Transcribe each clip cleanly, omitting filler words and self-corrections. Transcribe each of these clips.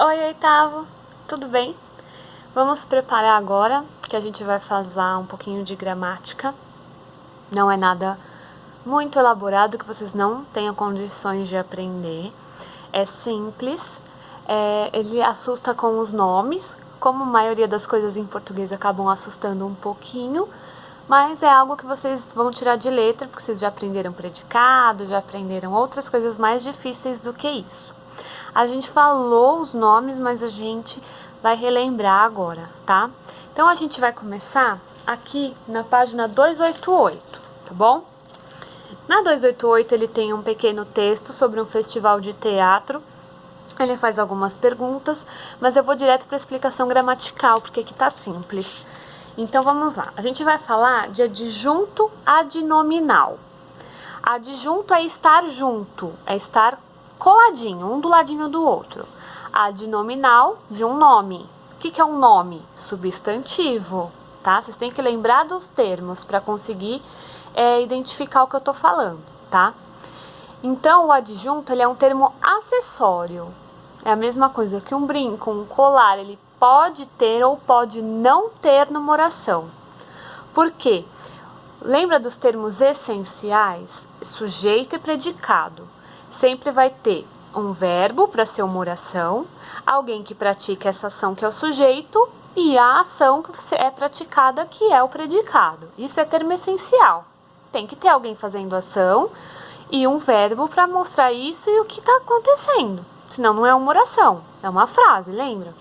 Oi, oitavo, tudo bem? Vamos se preparar agora, que a gente vai fazer um pouquinho de gramática. Não é nada muito elaborado que vocês não tenham condições de aprender. É simples, ele assusta com os nomes, como a maioria das coisas em português acabam assustando um pouquinho, mas é algo que vocês vão tirar de letra, porque vocês já aprenderam predicado, já aprenderam outras coisas mais difíceis do que isso. A gente falou os nomes, mas a gente vai relembrar agora, tá? Então, a gente vai começar aqui na página 288, tá bom? Na 288, ele tem um pequeno texto sobre um festival de teatro. Ele faz algumas perguntas, mas eu vou direto para a explicação gramatical, porque aqui tá simples. Então, vamos lá. A gente vai falar de adjunto adnominal. Adjunto é estar junto, é estar coladinho, um do ladinho do outro. Adnominal de um nome. O que é um nome? Substantivo, tá? Vocês têm que lembrar dos termos para conseguir identificar o que eu tô falando, tá? Então, o adjunto, ele é um termo acessório. É a mesma coisa que um brinco, um colar, ele pode ter ou pode não ter numa oração. Por quê? Lembra dos termos essenciais? Sujeito e predicado. Sempre vai ter um verbo para ser uma oração, alguém que pratica essa ação que é o sujeito e a ação que é praticada que é o predicado. Isso é termo essencial. Tem que ter alguém fazendo ação e um verbo para mostrar isso e o que está acontecendo. Senão não é uma oração, é uma frase, lembra?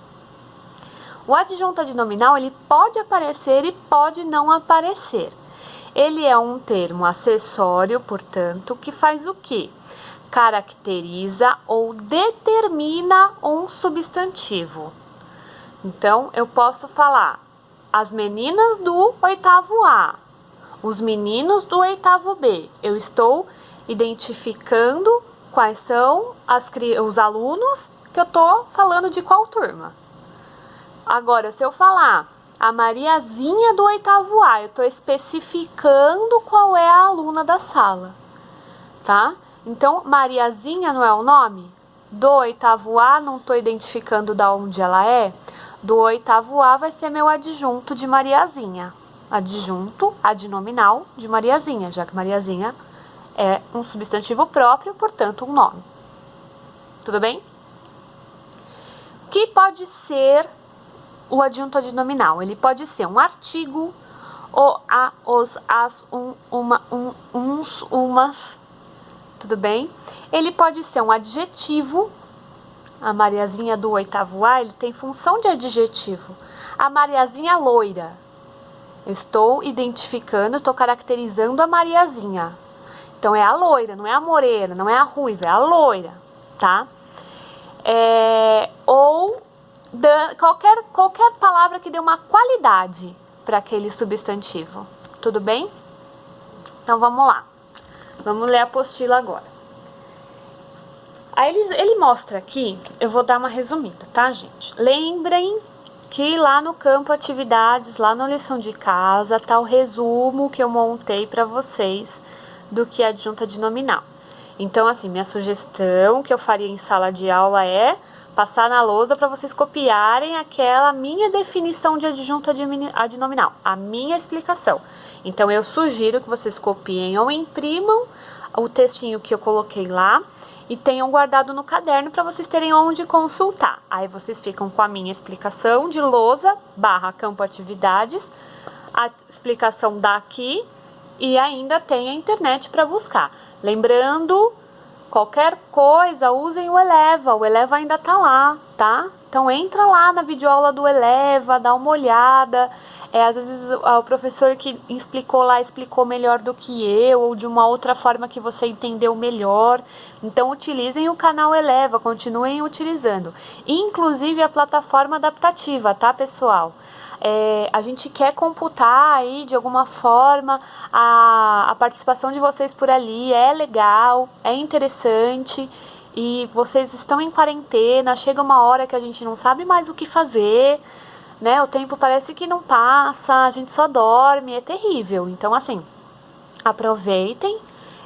O adjunto adnominal, ele pode aparecer e pode não aparecer. Ele é um termo acessório, portanto, que faz o quê? Caracteriza ou determina um substantivo. Então, eu posso falar as meninas do oitavo A, os meninos do oitavo B. Eu estou identificando quais são os alunos que eu estou falando de qual turma. Agora, se eu falar a Mariazinha do oitavo A, eu estou especificando qual é a aluna da sala, tá? Então, Mariazinha não é o nome? Do oitavo A, não estou identificando de onde ela é? Do oitavo A vai ser meu adjunto de Mariazinha. Adjunto, adnominal de Mariazinha, já que Mariazinha é um substantivo próprio, portanto, um nome. Tudo bem? O que pode ser o adjunto adnominal? Ele pode ser um artigo, o, a, os, as, uma, uns, umas. Tudo bem? Ele pode ser um adjetivo. A Mariazinha do oitavo A, ele tem função de adjetivo. A Mariazinha loira. Estou identificando, estou caracterizando a Mariazinha. Então, é a loira, não é a morena, não é a ruiva, é a loira, tá? Ou qualquer palavra que dê uma qualidade para aquele substantivo. Tudo bem? Então, vamos lá. Vamos ler a apostila agora. Aí ele mostra aqui, eu vou dar uma resumida, tá, gente? Lembrem que lá no campo atividades, lá na lição de casa, tá o resumo que eu montei para vocês do que é adjunto adnominal. Então, assim, minha sugestão que eu faria em sala de aula é passar na lousa para vocês copiarem aquela minha definição de adjunto adnominal, a minha explicação. Então, eu sugiro que vocês copiem ou imprimam o textinho que eu coloquei lá e tenham guardado no caderno para vocês terem onde consultar. Aí vocês ficam com a minha explicação de lousa / campo atividades, a explicação daqui e ainda tem a internet para buscar. Lembrando, qualquer coisa, usem o Eleva ainda tá lá, tá? Então entra lá na videoaula do Eleva, dá uma olhada. Às vezes o professor que explicou lá explicou melhor do que eu, ou de uma outra forma que você entendeu melhor. Então utilizem o canal Eleva, continuem utilizando. Inclusive a plataforma adaptativa, tá, pessoal? A gente quer computar aí de alguma forma a participação de vocês por ali, é legal, é interessante. E vocês estão em quarentena, chega uma hora que a gente não sabe mais o que fazer, né? O tempo parece que não passa, a gente só dorme, é terrível. Então, assim, aproveitem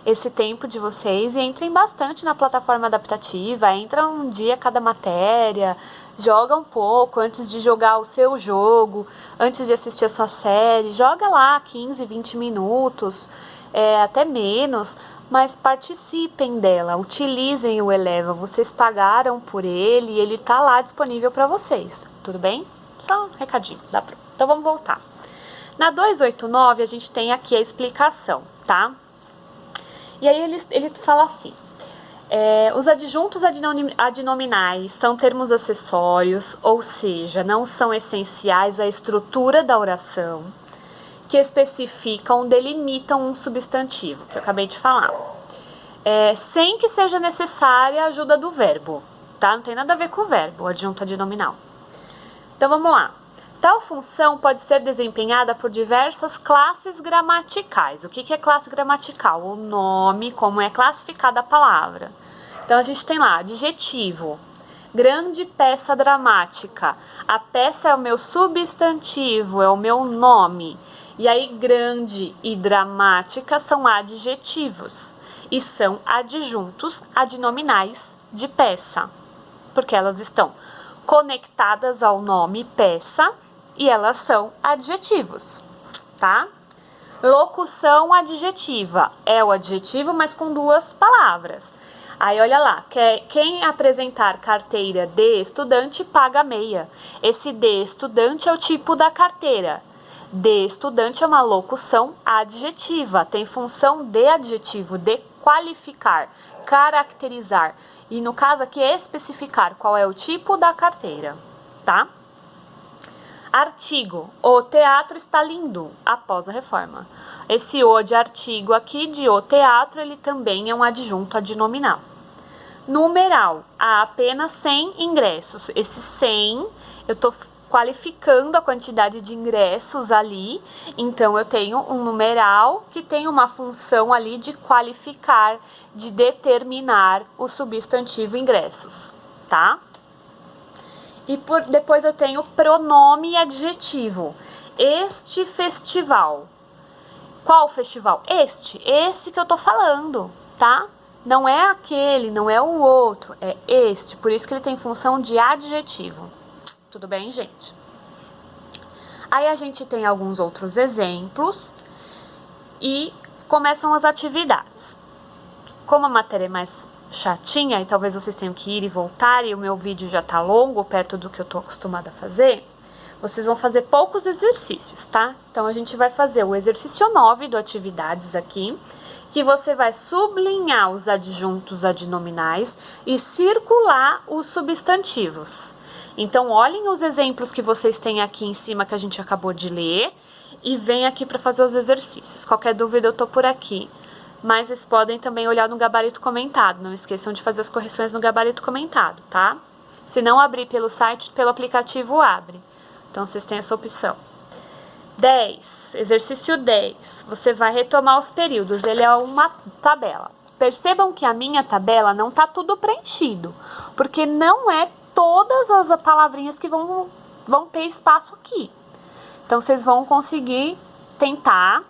esse tempo de vocês e entrem bastante na plataforma adaptativa, entra um dia cada matéria, joga um pouco antes de jogar o seu jogo, antes de assistir a sua série, joga lá 15, 20 minutos, até menos, mas participem dela, utilizem o Eleva, vocês pagaram por ele e ele tá lá disponível para vocês, tudo bem? Só um recadinho, então vamos voltar. Na 289 a gente tem aqui a explicação, tá? E aí ele fala assim, os adjuntos adnominais são termos acessórios, ou seja, não são essenciais à estrutura da oração, que especificam, delimitam um substantivo, que eu acabei de falar, sem que seja necessária a ajuda do verbo, tá? Não tem nada a ver com o verbo, o adjunto adnominal. Então vamos lá. Tal função pode ser desempenhada por diversas classes gramaticais. O que é classe gramatical? O nome, como é classificada a palavra. Então a gente tem lá, adjetivo, grande peça dramática. A peça é o meu substantivo, é o meu nome. E aí grande e dramática são adjetivos e são adjuntos adnominais de peça, porque elas estão conectadas ao nome peça e elas são adjetivos, tá? Locução adjetiva é o adjetivo, mas com duas palavras. Aí olha lá, quem apresentar carteira de estudante paga meia. Esse de estudante é o tipo da carteira. De estudante é uma locução adjetiva, tem função de adjetivo, de qualificar, caracterizar. E no caso aqui é especificar qual é o tipo da carteira, tá? Artigo, o teatro está lindo, após a reforma. Esse o de artigo aqui, de o teatro, ele também é um adjunto adnominal. Numeral, há apenas 100 ingressos. Esse 100, eu estou qualificando a quantidade de ingressos ali, então eu tenho um numeral que tem uma função ali de qualificar, de determinar o substantivo ingressos, tá? E depois eu tenho pronome adjetivo. Este festival. Qual festival? Esse que eu tô falando, tá? Não é aquele, não é o outro, é este. Por isso que ele tem função de adjetivo. Tudo bem, gente? Aí a gente tem alguns outros exemplos e começam as atividades. Como a matéria é mais chatinha e talvez vocês tenham que ir e voltar e o meu vídeo já tá longo, perto do que eu tô acostumada a fazer, vocês vão fazer poucos exercícios, tá? Então a gente vai fazer o exercício 9 do atividades aqui, que você vai sublinhar os adjuntos adnominais e circular os substantivos. Então, olhem os exemplos que vocês têm aqui em cima que a gente acabou de ler e vem aqui para fazer os exercícios. Qualquer dúvida eu tô por aqui, mas vocês podem também olhar no gabarito comentado. Não esqueçam de fazer as correções no gabarito comentado, tá? Se não abrir pelo site, pelo aplicativo abre. Então, vocês têm essa opção. 10, exercício 10. Você vai retomar os períodos. Ele é uma tabela. Percebam que a minha tabela não tá tudo preenchido, porque não é todas as palavrinhas que vão ter espaço aqui. Então, vocês vão conseguir tentar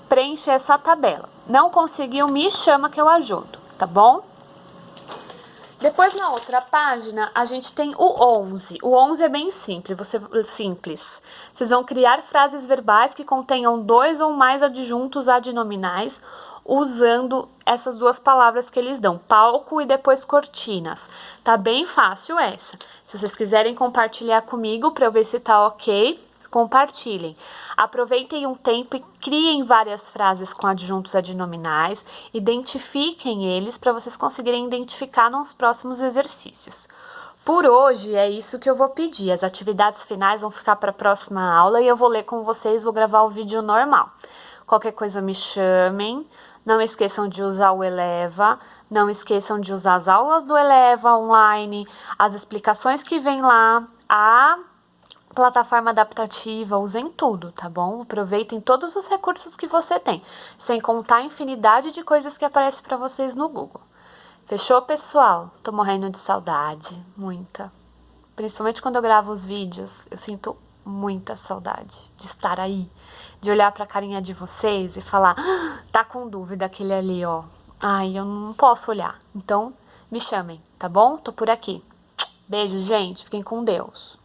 preencher essa tabela. Não conseguiu, me chama que eu ajudo, tá bom? Depois, na outra página, a gente tem o 11. O 11 é bem simples. Vocês vão criar frases verbais que contenham 2 ou mais adjuntos adnominais usando essas duas palavras que eles dão, palco e depois cortinas. Tá bem fácil essa. Se vocês quiserem compartilhar comigo para eu ver se tá ok, compartilhem. Aproveitem um tempo e criem várias frases com adjuntos adnominais, identifiquem eles para vocês conseguirem identificar nos próximos exercícios. Por hoje é isso que eu vou pedir. As atividades finais vão ficar para a próxima aula e eu vou ler com vocês, vou gravar o vídeo normal. Qualquer coisa me chamem, não esqueçam de usar o Eleva, não esqueçam de usar as aulas do Eleva online, as explicações que vem lá, a plataforma adaptativa, usem tudo, tá bom? Aproveitem todos os recursos que você tem, sem contar a infinidade de coisas que aparecem para vocês no Google. Fechou, pessoal? Tô morrendo de saudade, muita. Principalmente quando eu gravo os vídeos, eu sinto muita saudade de estar aí, de olhar pra carinha de vocês e falar, "Ah, tá com dúvida aquele ali, ó. Ai, eu não posso olhar. Então, me chamem, tá bom? Tô por aqui. Beijo, gente. Fiquem com Deus.